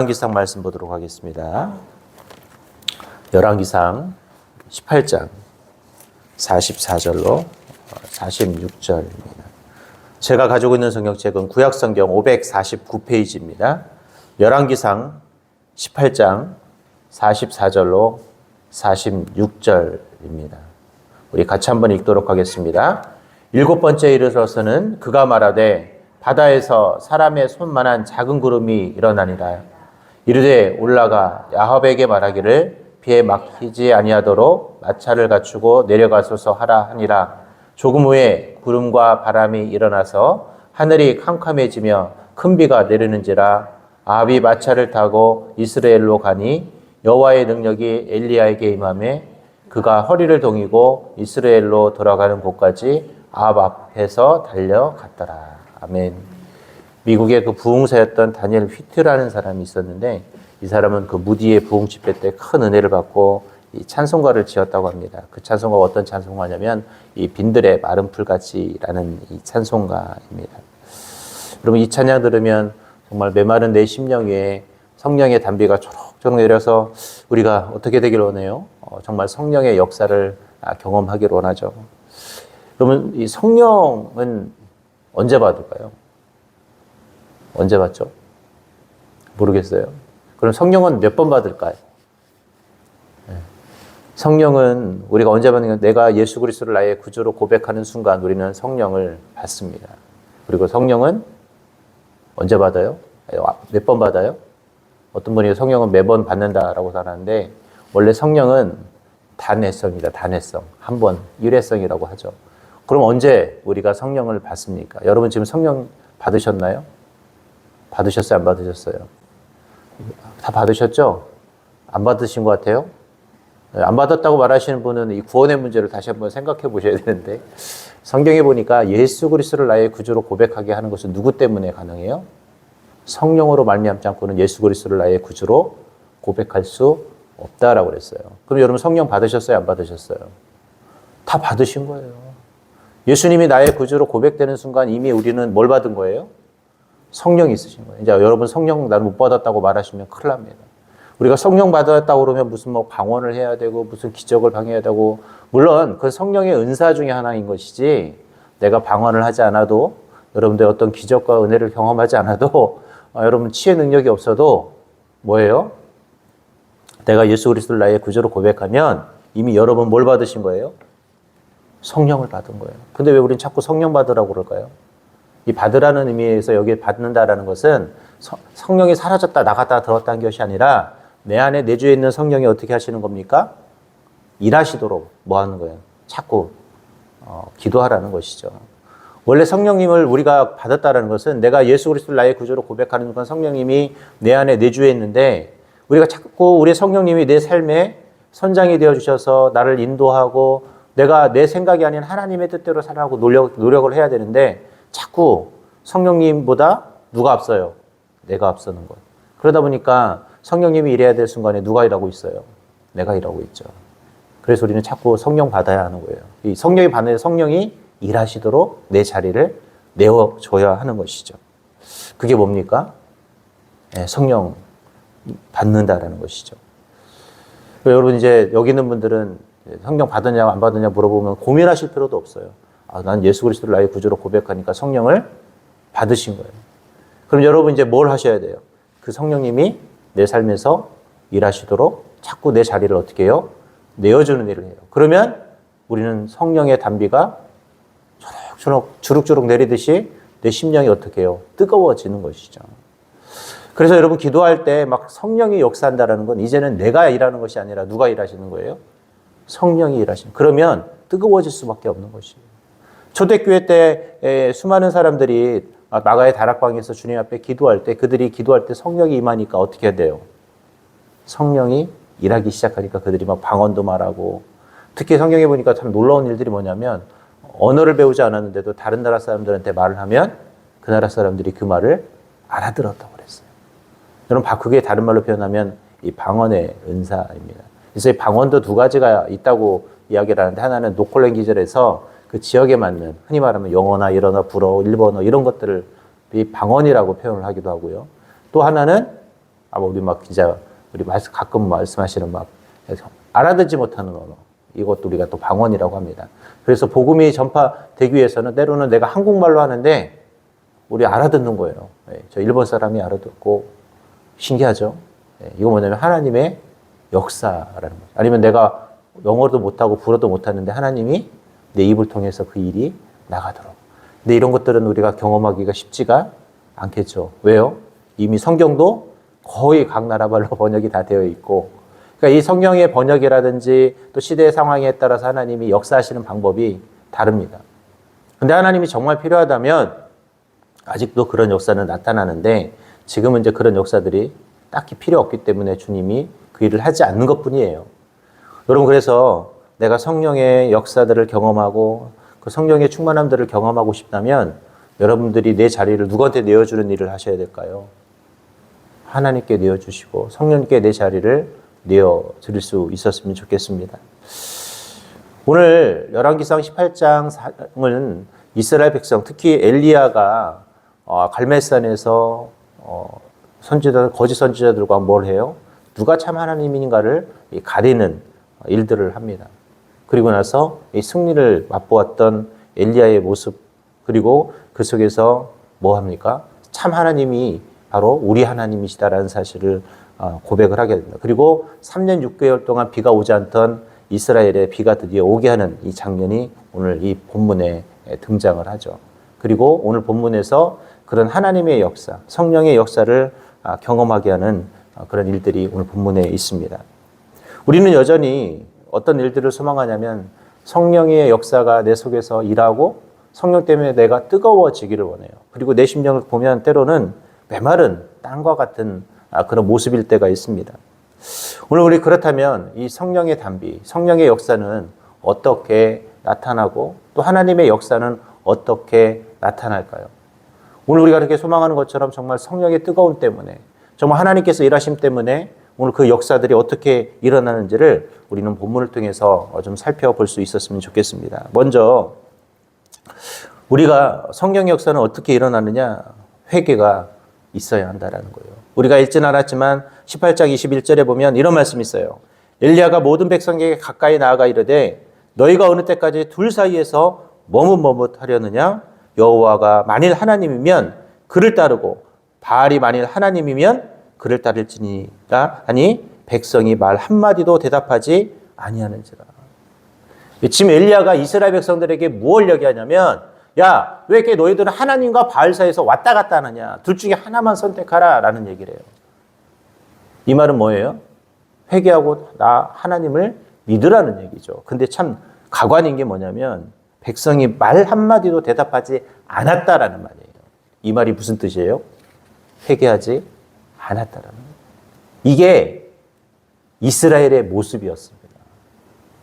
열왕기상 말씀 보도록 하겠습니다. 열왕기상 18장 44절로 46절입니다. 제가 가지고 있는 성경책은 구약성경 549페이지입니다. 열왕기상 18장 44절로 46절입니다. 우리 같이 한번 읽도록 하겠습니다. 일곱 번째 이르러서는 그가 말하되 바다에서 사람의 손만한 작은 구름이 일어나니라. 이르되 올라가 야합에게 말하기를 비에 막히지 아니하도록 마차를 갖추고 내려가소서 하라 하니라. 조금 후에 구름과 바람이 일어나서 하늘이 캄캄해지며 큰 비가 내리는지라. 아합이 마차를 타고 이스라엘로 가니 여호와의 능력이 엘리야에게 임하매 그가 허리를 동이고 이스라엘로 돌아가는 곳까지 아합 앞에서 달려갔더라. 아멘. 미국의 그 부흥사였던 다니엘 휘트라는 사람이 있었는데, 이 사람은 그 무디의 부흥 집회 때 큰 은혜를 받고 이 찬송가를 지었다고 합니다. 그 찬송가가 어떤 찬송가냐면 이 빈들의 마른 풀같이라는 이 찬송가입니다. 여러분, 이 찬양 들으면 정말 메마른 내 심령 위에 성령의 담비가 초록초록 내려서 우리가 어떻게 되길 원해요? 정말 성령의 역사를 경험하길 원하죠. 그러면 이 성령은 언제 받을까요? 언제 받죠? 모르겠어요. 그럼 성령은 몇 번 받을까요? 성령은 우리가 언제 받는 게, 내가 예수 그리스도를 나의 구주로 고백하는 순간 우리는 성령을 받습니다. 그리고 성령은 언제 받아요? 몇 번 받아요? 어떤 분이 성령은 매번 받는다라고 하는데, 원래 성령은 단회성입니다. 단회성. 한 번, 일회성이라고 하죠. 그럼 언제 우리가 성령을 받습니까? 여러분 지금 성령 받으셨나요? 받으셨어요? 안 받으셨어요? 다 받으셨죠? 안 받으신 것 같아요? 안 받았다고 말하시는 분은 이 구원의 문제를 다시 한번 생각해 보셔야 되는데, 성경에 보니까 예수 그리스도를 나의 구주로 고백하게 하는 것은 누구 때문에 가능해요? 성령으로 말미암지 않고는 예수 그리스도를 나의 구주로 고백할 수 없다라고 그랬어요. 그럼 여러분 성령 받으셨어요? 안 받으셨어요? 다 받으신 거예요. 예수님이 나의 구주로 고백되는 순간 이미 우리는 뭘 받은 거예요? 성령이 있으신 거예요. 이제 여러분 성령 나는 못 받았다고 말하시면 큰일 납니다. 우리가 성령 받았다고 그러면 무슨 뭐 방언을 해야 되고 무슨 기적을 방해해야 되고, 물론 그 성령의 은사 중에 하나인 것이지, 내가 방언을 하지 않아도, 여러분들 어떤 기적과 은혜를 경험하지 않아도, 여러분 치의 능력이 없어도 뭐예요? 내가 예수 그리스도를 나의 구주로 고백하면 이미 여러분 뭘 받으신 거예요? 성령을 받은 거예요. 근데 왜 우린 자꾸 성령 받으라고 그럴까요? 이 받으라는 의미에서 여기 받는다라는 것은 성령이 사라졌다 나갔다 들었다는 것이 아니라, 내 안에 내주에 있는 성령이 어떻게 하시는 겁니까? 일하시도록 뭐 하는 거예요? 자꾸 기도하라는 것이죠. 원래 성령님을 우리가 받았다라는 것은, 내가 예수 그리스도를 나의 구주로 고백하는 순간 성령님이 내 안에 내주에 있는데, 우리가 자꾸 우리 성령님이 내 삶에 선장이 되어 주셔서 나를 인도하고, 내가 내 생각이 아닌 하나님의 뜻대로 살아가고 노력을 해야 되는데, 자꾸 성령님보다 누가 앞서요? 내가 앞서는 거예요. 그러다 보니까 성령님이 일해야 될 순간에 누가 일하고 있어요? 내가 일하고 있죠. 그래서 우리는 자꾸 성령 받아야 하는 거예요. 이 성령이 받는, 성령이 일하시도록 내 자리를 내어줘야 하는 것이죠. 그게 뭡니까? 네, 성령 받는다라는 것이죠. 여러분 이제 여기 있는 분들은 성령 받았냐 안 받았냐 물어보면 고민하실 필요도 없어요. 난 예수 그리스도를 나의 구주로 고백하니까 성령을 받으신 거예요. 그럼 여러분 이제 뭘 하셔야 돼요? 그 성령님이 내 삶에서 일하시도록 자꾸 내 자리를 어떻게 해요? 내어주는 일을 해요. 그러면 우리는 성령의 담비가 주룩주룩 내리듯이 내 심령이 어떻게 해요? 뜨거워지는 것이죠. 그래서 여러분 기도할 때 막 성령이 역사한다라는 건, 이제는 내가 일하는 것이 아니라 누가 일하시는 거예요? 성령이 일하시는. 그러면 뜨거워질 수밖에 없는 것이에요. 초대교회 때 수많은 사람들이 마가의 다락방에서 주님 앞에 기도할 때, 그들이 기도할 때 성령이 임하니까 어떻게 해야 돼요? 성령이 일하기 시작하니까 그들이 막 방언도 말하고, 특히 성경에 보니까 참 놀라운 일들이 뭐냐면, 언어를 배우지 않았는데도 다른 나라 사람들한테 말을 하면 그 나라 사람들이 그 말을 알아들었다고 그랬어요. 여러분, 그게 다른 말로 표현하면 이 방언의 은사입니다. 그래서 이 방언도 두 가지가 있다고 이야기를 하는데, 하나는 로컬 랭귀지에서 그 지역에 맞는, 흔히 말하면 영어나 일어나 불어, 일본어 이런 것들을 이 방언이라고 표현을 하기도 하고요. 또 하나는 아마 우리 막 진짜 우리 가끔 말씀하시는 막 알아듣지 못하는 언어. 이것도 우리가 또 방언이라고 합니다. 그래서 복음이 전파되기 위해서는 때로는 내가 한국말로 하는데 우리 알아듣는 거예요. 저 일본 사람이 알아듣고 신기하죠? 이거 뭐냐면 하나님의 역사라는 거죠. 아니면 내가 영어도 못하고 불어도 못하는데 하나님이 내 입을 통해서 그 일이 나가도록. 근데 이런 것들은 우리가 경험하기가 쉽지가 않겠죠. 왜요? 이미 성경도 거의 각 나라 말로 번역이 다 되어 있고, 그러니까 이 성경의 번역이라든지 또 시대의 상황에 따라서 하나님이 역사하시는 방법이 다릅니다. 근데 하나님이 정말 필요하다면 아직도 그런 역사는 나타나는데 지금은 이제 그런 역사들이 딱히 필요 없기 때문에 주님이 그 일을 하지 않는 것뿐이에요. 여러분, 그래서 내가 성령의 역사들을 경험하고 그 성령의 충만함들을 경험하고 싶다면 여러분들이 내 자리를 누구한테 내어주는 일을 하셔야 될까요? 하나님께 내어주시고 성령님께 내 자리를 내어드릴 수 있었으면 좋겠습니다. 오늘 열왕기상 18장은 이스라엘 백성, 특히 엘리야가 갈멜산에서 거짓 선지자들과 뭘 해요? 누가 참 하나님인가를 가리는 일들을 합니다. 그리고 나서 이 승리를 맛보았던 엘리야의 모습, 그리고 그 속에서 뭐 합니까? 참 하나님이 바로 우리 하나님이시다라는 사실을 고백을 하게 됩니다. 그리고 3년 6개월 동안 비가 오지 않던 이스라엘에 비가 드디어 오게 하는 이 장면이 오늘 이 본문에 등장을 하죠. 그리고 오늘 본문에서 그런 하나님의 역사, 성령의 역사를 경험하게 하는 그런 일들이 오늘 본문에 있습니다. 우리는 여전히 어떤 일들을 소망하냐면 성령의 역사가 내 속에서 일하고 성령 때문에 내가 뜨거워지기를 원해요. 그리고 내 심령을 보면 때로는 메마른 땅과 같은 그런 모습일 때가 있습니다. 오늘 우리 그렇다면 이 성령의 단비, 성령의 역사는 어떻게 나타나고 또 하나님의 역사는 어떻게 나타날까요? 오늘 우리가 그렇게 소망하는 것처럼 정말 성령의 뜨거움 때문에, 정말 하나님께서 일하심 때문에 오늘 그 역사들이 어떻게 일어나는지를 우리는 본문을 통해서 좀 살펴볼 수 있었으면 좋겠습니다. 먼저 우리가 성령의 역사는 어떻게 일어나느냐? 회개가 있어야 한다라는 거예요. 우리가 읽진 않았지만 18장 21절에 보면 이런 말씀이 있어요. 엘리야가 모든 백성에게 가까이 나아가 이르되 너희가 어느 때까지 둘 사이에서 머뭇머뭇하려느냐? 여호와가 만일 하나님이면 그를 따르고 바알이 만일 하나님이면 그를 따를지니라 하니 백성이 말 한마디도 대답하지 아니하는지라. 지금 엘리야가 이스라엘 백성들에게 무엇을 얘기하냐면, 야, 왜 이렇게 너희들은 하나님과 바알 사이에서 왔다 갔다 하느냐? 둘 중에 하나만 선택하라 라는 얘기를 해요. 이 말은 뭐예요? 회개하고 나 하나님을 믿으라는 얘기죠. 근데 참 가관인 게 뭐냐면 백성이 말 한마디도 대답하지 않았다라는 말이에요. 이 말이 무슨 뜻이에요? 회개하지 않았다라는 거예요. 이게 이스라엘의 모습이었습니다.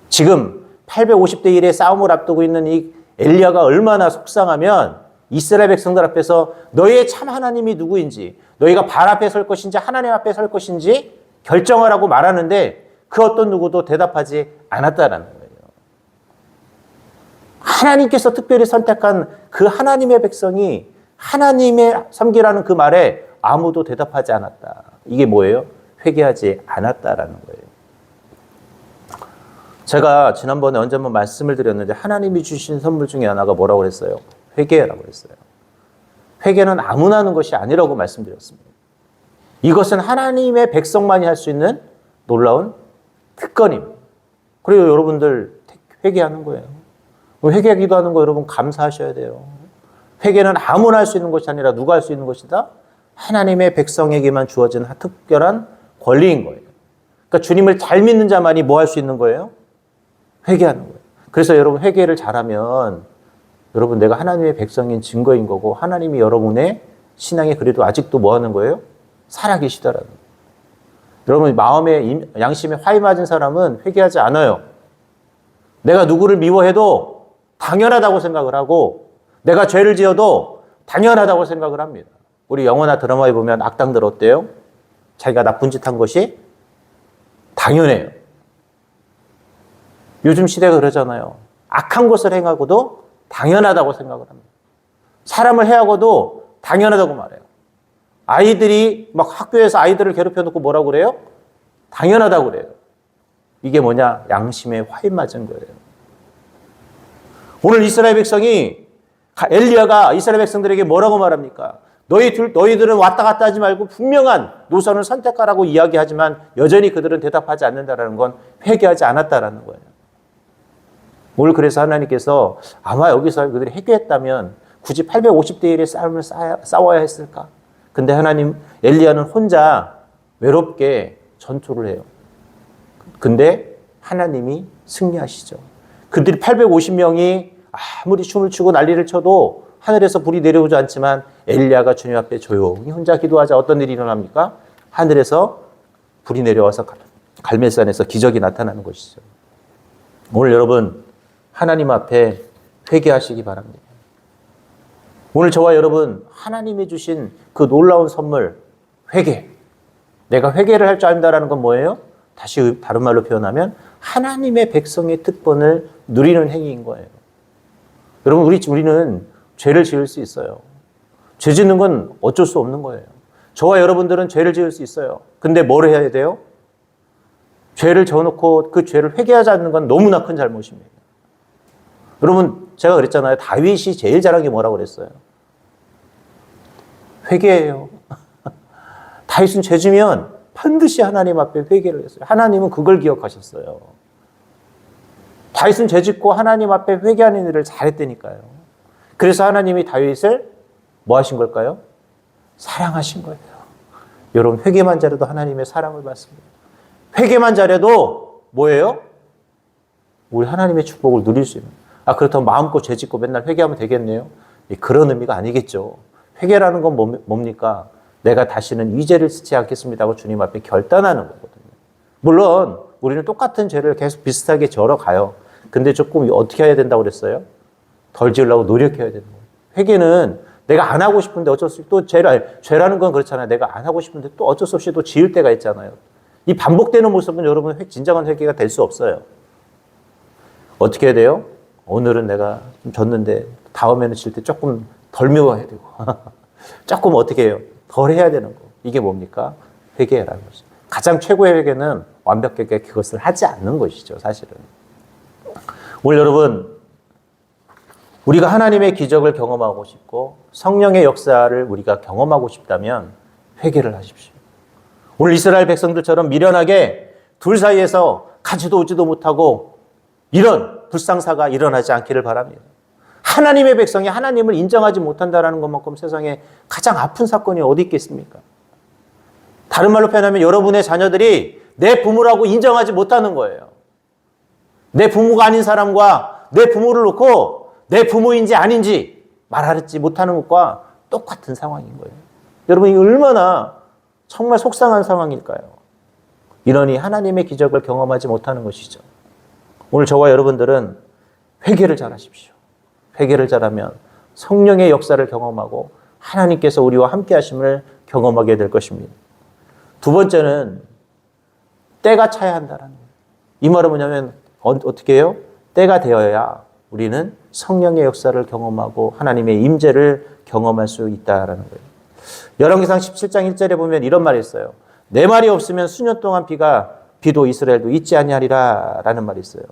지금 850대 1의 싸움을 앞두고 있는 이 엘리야가 얼마나 속상하면 이스라엘 백성들 앞에서 너희의 참 하나님이 누구인지, 너희가 발 앞에 설 것인지 하나님 앞에 설 것인지 결정하라고 말하는데 그 어떤 누구도 대답하지 않았다라는 거예요. 하나님께서 특별히 선택한 그 하나님의 백성이 하나님의 섬기라는 그 말에 아무도 대답하지 않았다. 이게 뭐예요? 회개하지 않았다라는 거예요. 제가 지난번에 언제 한번 말씀을 드렸는데 하나님이 주신 선물 중에 하나가 뭐라고 그랬어요? 회개라고 그랬어요. 회개는 아무나 하는 것이 아니라고 말씀드렸습니다. 이것은 하나님의 백성만이 할 수 있는 놀라운 특권입니다. 그리고 여러분들 회개하는 거예요. 회개하기도 하는 거 여러분 감사하셔야 돼요. 회개는 아무나 할 수 있는 것이 아니라 누가 할 수 있는 것이다? 하나님의 백성에게만 주어진 특별한 권리인 거예요. 그러니까 주님을 잘 믿는 자만이 뭐 할 수 있는 거예요? 회개하는 거예요. 그래서 여러분 회개를 잘하면 여러분 내가 하나님의 백성인 증거인 거고 하나님이 여러분의 신앙에 그래도 아직도 뭐 하는 거예요? 살아계시더라는 거예요. 여러분 마음에 양심에 화이 맞은 사람은 회개하지 않아요. 내가 누구를 미워해도 당연하다고 생각을 하고 내가 죄를 지어도 당연하다고 생각을 합니다. 우리 영화나 드라마에 보면 악당들 어때요? 자기가 나쁜 짓 한 것이 당연해요. 요즘 시대가 그러잖아요. 악한 것을 행하고도 당연하다고 생각을 합니다. 사람을 해하고도 당연하다고 말해요. 아이들이 막 학교에서 아이들을 괴롭혀 놓고 뭐라고 그래요? 당연하다고 그래요. 이게 뭐냐? 양심에 화인 맞은 거예요. 오늘 이스라엘 백성이, 엘리야가 이스라엘 백성들에게 뭐라고 말합니까? 너희들은 왔다 갔다 하지 말고 분명한 노선을 선택하라고 이야기하지만 여전히 그들은 대답하지 않는다라는 건 회개하지 않았다라는 거예요. 오늘 그래서 하나님께서 아마 여기서 그들이 회개했다면 굳이 850대 1의 싸움을 싸워야 했을까? 근데 하나님, 엘리야는 혼자 외롭게 전투를 해요. 근데 하나님이 승리하시죠. 그들이 850명이 아무리 춤을 추고 난리를 쳐도 하늘에서 불이 내려오지 않지만 엘리야가 주님 앞에 조용히 혼자 기도하자 어떤 일이 일어납니까? 하늘에서 불이 내려와서 갈멜산에서 기적이 나타나는 것이죠. 오늘 여러분 하나님 앞에 회개하시기 바랍니다. 오늘 저와 여러분 하나님이 주신 그 놀라운 선물 회개. 내가 회개를 할 줄 안다라는 건 뭐예요? 다시 다른 말로 표현하면 하나님의 백성의 특권을 누리는 행위인 거예요. 여러분 우리는 죄를 지을 수 있어요. 죄 짓는 건 어쩔 수 없는 거예요. 저와 여러분들은 죄를 지을 수 있어요. 근데 뭘 해야 돼요? 죄를 져놓고 그 죄를 회개하지 않는 건 너무나 큰 잘못입니다. 여러분 제가 그랬잖아요. 다윗이 제일 잘한 게 뭐라고 그랬어요? 회개해요. 다윗은 죄 지면 반드시 하나님 앞에 회개를 했어요. 하나님은 그걸 기억하셨어요. 다윗은 죄 짓고 하나님 앞에 회개하는 일을 잘했다니까요. 그래서 하나님이 다윗을 뭐 하신 걸까요? 사랑하신 거예요. 여러분 회개만 잘해도 하나님의 사랑을 받습니다. 회개만 잘해도 뭐예요? 우리 하나님의 축복을 누릴 수 있는. 그렇다면 마음껏 죄 짓고 맨날 회개하면 되겠네요? 그런 의미가 아니겠죠. 회개라는 건 뭡니까? 내가 다시는 이 죄를 짓지 않겠습니다 하고 주님 앞에 결단하는 거거든요. 물론 우리는 똑같은 죄를 계속 비슷하게 절어가요. 근데 조금 어떻게 해야 된다고 그랬어요? 덜 지으려고 노력해야 되는 거예요. 회개는 내가 안 하고 싶은데 어쩔 수 없이 또 죄라는 건 그렇잖아요. 내가 안 하고 싶은데 또 어쩔 수 없이 또 지을 때가 있잖아요. 이 반복되는 모습은 여러분 진정한 회개가 될 수 없어요. 어떻게 해야 돼요? 오늘은 내가 좀 졌는데 다음에는 질 때 조금 덜 미워해야 되고 조금 어떻게 해요? 덜 해야 되는 거. 이게 뭡니까? 회개라는 것이죠. 가장 최고의 회개는 완벽하게 그것을 하지 않는 것이죠. 사실은. 오늘 여러분 우리가 하나님의 기적을 경험하고 싶고 성령의 역사를 우리가 경험하고 싶다면 회개를 하십시오. 오늘 이스라엘 백성들처럼 미련하게 둘 사이에서 가지도 오지도 못하고 이런 불상사가 일어나지 않기를 바랍니다. 하나님의 백성이 하나님을 인정하지 못한다는 것만큼 세상에 가장 아픈 사건이 어디 있겠습니까? 다른 말로 표현하면 여러분의 자녀들이 내 부모라고 인정하지 못하는 거예요. 내 부모가 아닌 사람과 내 부모를 놓고 내 부모인지 아닌지 말하지 못하는 것과 똑같은 상황인 거예요. 여러분, 이 얼마나 정말 속상한 상황일까요? 이러니 하나님의 기적을 경험하지 못하는 것이죠. 오늘 저와 여러분들은 회개를 잘하십시오. 회개를 잘하면 성령의 역사를 경험하고 하나님께서 우리와 함께 하심을 경험하게 될 것입니다. 두 번째는 때가 차야 한다는 거예요. 이 말은 뭐냐면 어떻게 해요? 때가 되어야 우리는 성령의 역사를 경험하고 하나님의 임재를 경험할 수 있다라는 거예요. 열왕기상 17장 1절에 보면 이런 말이 있어요. 내 말이 없으면 수년 동안 비도 이스라엘도 있지 아니하리라 라는 말이 있어요.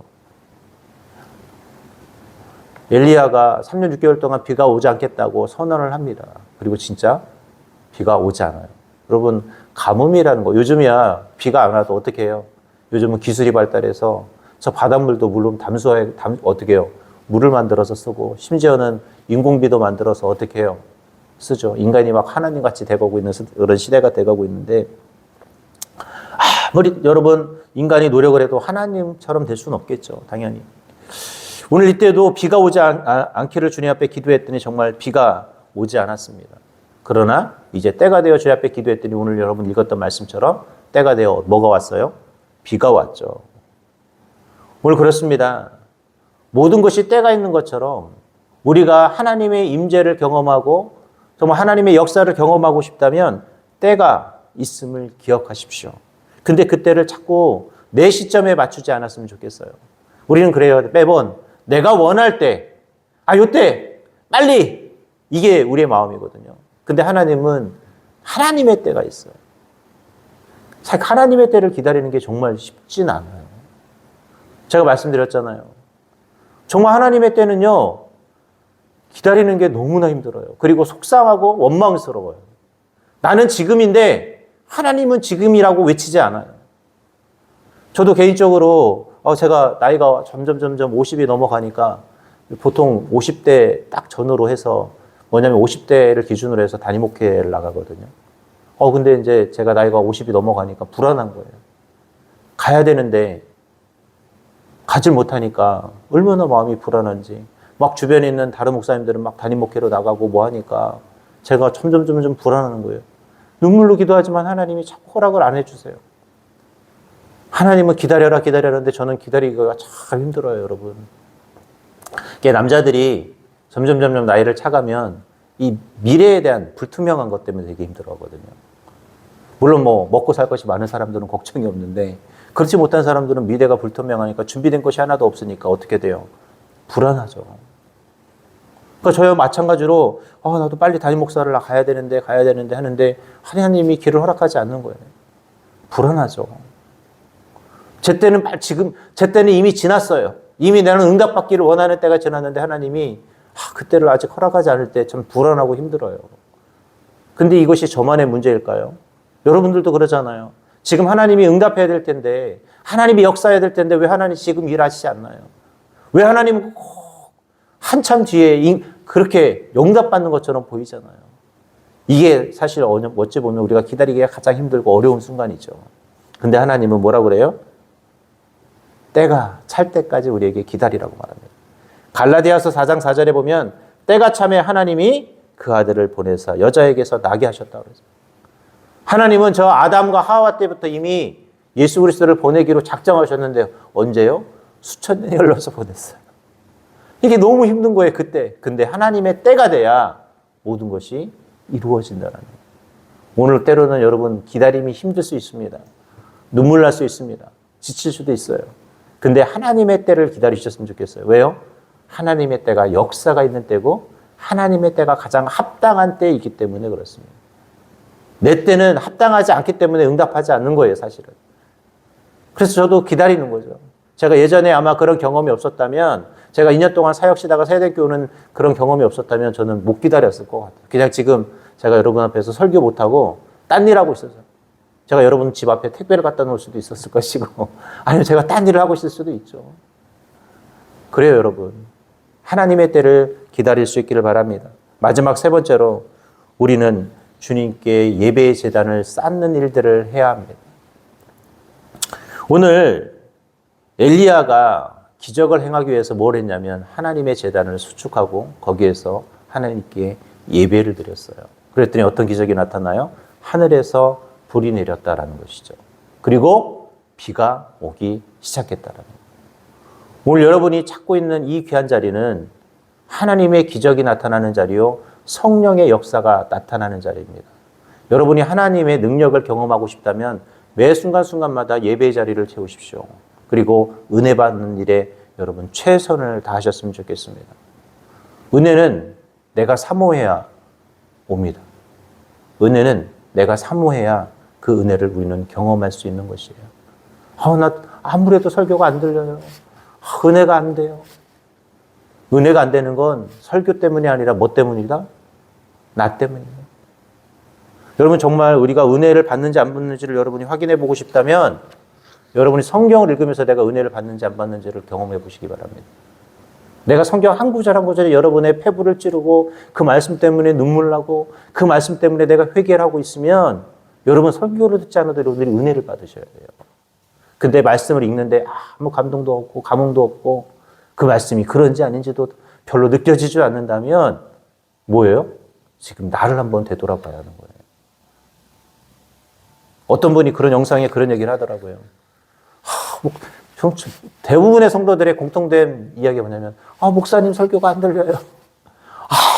엘리야가 3년 6개월 동안 비가 오지 않겠다고 선언을 합니다. 그리고 진짜 비가 오지 않아요. 여러분, 가뭄이라는 거, 요즘이야 비가 안 와도 어떻게 해요? 요즘은 기술이 발달해서 저 바닷물도 물론 어떻게 해요? 물을 만들어서 쓰고, 심지어는 인공비도 만들어서 어떻게 해요? 쓰죠. 인간이 막 하나님같이 돼가고 있는 그런 시대가 돼가고 있는데, 여러분, 인간이 노력을 해도 하나님처럼 될 수는 없겠죠. 당연히. 오늘 이때도 비가 오지 않기를 주님 앞에 기도했더니 정말 비가 오지 않았습니다. 그러나 이제 때가 되어 주님 앞에 기도했더니 오늘 여러분 읽었던 말씀처럼 때가 되어 뭐가 왔어요? 비가 왔죠. 오늘 그렇습니다. 모든 것이 때가 있는 것처럼 우리가 하나님의 임재를 경험하고 정말 하나님의 역사를 경험하고 싶다면 때가 있음을 기억하십시오. 근데 그때를 자꾸 내 시점에 맞추지 않았으면 좋겠어요. 우리는 그래요. 매번 내가 원할 때, 요때 빨리, 이게 우리의 마음이거든요. 근데 하나님은 하나님의 때가 있어요. 사실 하나님의 때를 기다리는 게 정말 쉽진 않아요. 제가 말씀드렸잖아요. 정말 하나님의 때는요, 기다리는 게 너무나 힘들어요. 그리고 속상하고 원망스러워요. 나는 지금인데 하나님은 지금이라고 외치지 않아요. 저도 개인적으로 제가 나이가 점점 50이 넘어가니까 보통 50대 딱 전후로 해서 뭐냐면 50대를 기준으로 해서 단임목회를 나가거든요. 근데 이제 제가 나이가 50이 넘어가니까 불안한 거예요. 가야 되는데 가질 못하니까 얼마나 마음이 불안한지. 막 주변에 있는 다른 목사님들은 막 단임목회로 나가고 뭐 하니까 제가 점점 불안한 거예요. 눈물로 기도하지만 하나님이 자꾸 허락을 안 해주세요. 하나님은 기다려라 하는데 저는 기다리기가 참 힘들어요, 여러분. 이게 남자들이 점점 나이를 차가면 이 미래에 대한 불투명한 것 때문에 되게 힘들어하거든요. 물론 뭐 먹고 살 것이 많은 사람들은 걱정이 없는데 그렇지 못한 사람들은 미래가 불투명하니까 준비된 것이 하나도 없으니까 어떻게 돼요? 불안하죠. 그러니까 저와 마찬가지로 나도 빨리 담임 목사를 가야 되는데 하는데 하나님이 길을 허락하지 않는 거예요. 불안하죠. 제 때는 이미 지났어요. 이미 나는 응답받기를 원하는 때가 지났는데 하나님이 그때를 아직 허락하지 않을 때 참 불안하고 힘들어요. 근데 이것이 저만의 문제일까요? 여러분들도 그러잖아요. 지금 하나님이 응답해야 될 텐데, 하나님이 역사해야 될 텐데 왜 하나님 지금 일하시지 않나요? 왜 하나님은 꼭 한참 뒤에 그렇게 응답받는 것처럼 보이잖아요. 이게 사실 어찌 보면 우리가 기다리기가 가장 힘들고 어려운 순간이죠. 근데 하나님은 뭐라고 그래요? 때가 찰 때까지 우리에게 기다리라고 말합니다. 갈라디아서 4장 4절에 보면 때가 차매 하나님이 그 아들을 보내사 여자에게서 나게 하셨다고 그러죠. 하나님은 저 아담과 하와 때부터 이미 예수 그리스도를 보내기로 작정하셨는데 언제요? 수천 년이 흘러서 보냈어요. 이게 너무 힘든 거예요, 그때. 근데 하나님의 때가 돼야 모든 것이 이루어진다는 거예요. 오늘 때로는 여러분 기다림이 힘들 수 있습니다. 눈물 날 수 있습니다. 지칠 수도 있어요. 근데 하나님의 때를 기다리셨으면 좋겠어요. 왜요? 하나님의 때가 역사가 있는 때고 하나님의 때가 가장 합당한 때이기 때문에 그렇습니다. 내 때는 합당하지 않기 때문에 응답하지 않는 거예요, 사실은. 그래서 저도 기다리는 거죠. 제가 예전에 아마 그런 경험이 없었다면, 제가 2년 동안 사역 쉬다가 세대교 오는 그런 경험이 없었다면 저는 못 기다렸을 것 같아요. 그냥 지금 제가 여러분 앞에서 설교 못하고 딴 일 하고 있어서 제가 여러분 집 앞에 택배를 갖다 놓을 수도 있었을 것이고 아니면 제가 딴 일을 하고 있을 수도 있죠. 그래요, 여러분. 하나님의 때를 기다릴 수 있기를 바랍니다. 마지막 세 번째로 우리는 주님께 예배의 제단을 쌓는 일들을 해야 합니다. 오늘 엘리야가 기적을 행하기 위해서 뭘 했냐면 하나님의 제단을 수축하고 거기에서 하나님께 예배를 드렸어요. 그랬더니 어떤 기적이 나타나요? 하늘에서 불이 내렸다라는 것이죠. 그리고 비가 오기 시작했다라는 거예요. 오늘 여러분이 찾고 있는 이 귀한 자리는 하나님의 기적이 나타나는 자리요, 성령의 역사가 나타나는 자리입니다. 여러분이 하나님의 능력을 경험하고 싶다면 매 순간순간마다 예배의 자리를 채우십시오. 그리고 은혜 받는 일에 여러분 최선을 다하셨으면 좋겠습니다. 은혜는 내가 사모해야 옵니다. 은혜는 내가 사모해야 그 은혜를 우리는 경험할 수 있는 것이에요. 나 아무래도 설교가 안 들려요. 은혜가 안 돼요. 은혜가 안 되는 건 설교 때문이 아니라 뭐 때문이다? 나 때문이에요. 여러분 정말 우리가 은혜를 받는지 안 받는지를 여러분이 확인해 보고 싶다면 여러분이 성경을 읽으면서 내가 은혜를 받는지 안 받는지를 경험해 보시기 바랍니다. 내가 성경 한 구절 한 구절에 여러분의 폐부를 찌르고 그 말씀 때문에 눈물 나고 그 말씀 때문에 내가 회개를 하고 있으면 여러분 설교를 듣지 않아도 여러분들이 은혜를 받으셔야 돼요. 근데 말씀을 읽는데 아무 감동도 없고 감흥도 없고 그 말씀이 그런지 아닌지도 별로 느껴지지 않는다면 뭐예요? 지금 나를 한번 되돌아봐야 하는 거예요. 어떤 분이 그런 영상에 그런 얘기를 하더라고요. 대부분의 성도들의 공통된 이야기가 뭐냐면 목사님 설교가 안 들려요.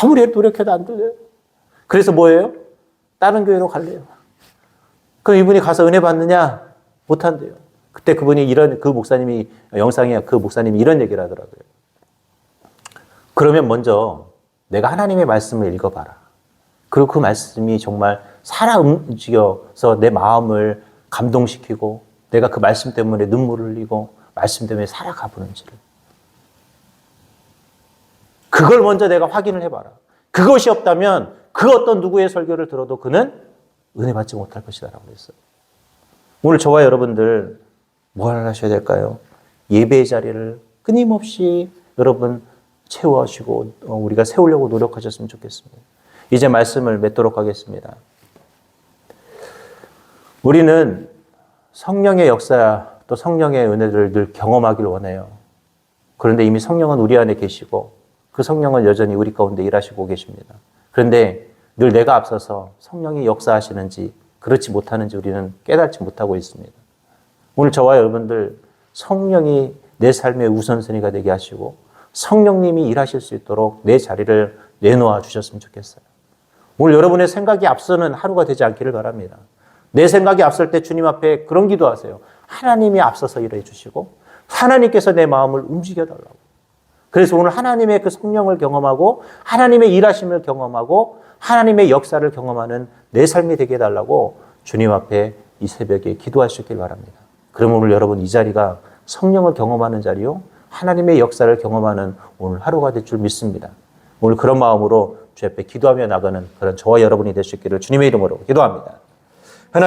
아무리 노력해도 안 들려요. 그래서 뭐예요? 다른 교회로 갈래요. 그럼 이분이 가서 은혜 받느냐? 못한대요. 그때 그분이 그 목사님이 영상에 그 목사님이 이런 얘기를 하더라고요. 그러면 먼저 내가 하나님의 말씀을 읽어봐라. 그리고 그 말씀이 정말 살아 움직여서 내 마음을 감동시키고 내가 그 말씀 때문에 눈물을 흘리고 말씀 때문에 살아가 보는지를. 그걸 먼저 내가 확인을 해봐라. 그것이 없다면 그 어떤 누구의 설교를 들어도 그는 은혜 받지 못할 것이다 라고 했어요. 오늘 저와 여러분들 뭘 하셔야 될까요? 예배의 자리를 끊임없이 여러분 채워하시고 우리가 세우려고 노력하셨으면 좋겠습니다. 이제 말씀을 맺도록 하겠습니다. 우리는 성령의 역사 또 성령의 은혜를 늘 경험하길 원해요. 그런데 이미 성령은 우리 안에 계시고 그 성령은 여전히 우리 가운데 일하시고 계십니다. 그런데 늘 내가 앞서서 성령이 역사하시는지 그렇지 못하는지 우리는 깨닫지 못하고 있습니다. 오늘 저와 여러분들 성령이 내 삶의 우선순위가 되게 하시고 성령님이 일하실 수 있도록 내 자리를 내놓아 주셨으면 좋겠어요. 오늘 여러분의 생각이 앞서는 하루가 되지 않기를 바랍니다. 내 생각이 앞설 때 주님 앞에 그런 기도하세요. 하나님이 앞서서 일해 주시고 하나님께서 내 마음을 움직여 달라고. 그래서 오늘 하나님의 그 성령을 경험하고 하나님의 일하심을 경험하고 하나님의 역사를 경험하는 내 삶이 되게 해달라고 주님 앞에 이 새벽에 기도하시길 바랍니다. 그러면 오늘 여러분 이 자리가 성령을 경험하는 자리요 하나님의 역사를 경험하는 오늘 하루가 될 줄 믿습니다. 오늘 그런 마음으로 주 앞에 기도하며 나가는 그런 저와 여러분이 될 수 있기를 주님의 이름으로 기도합니다.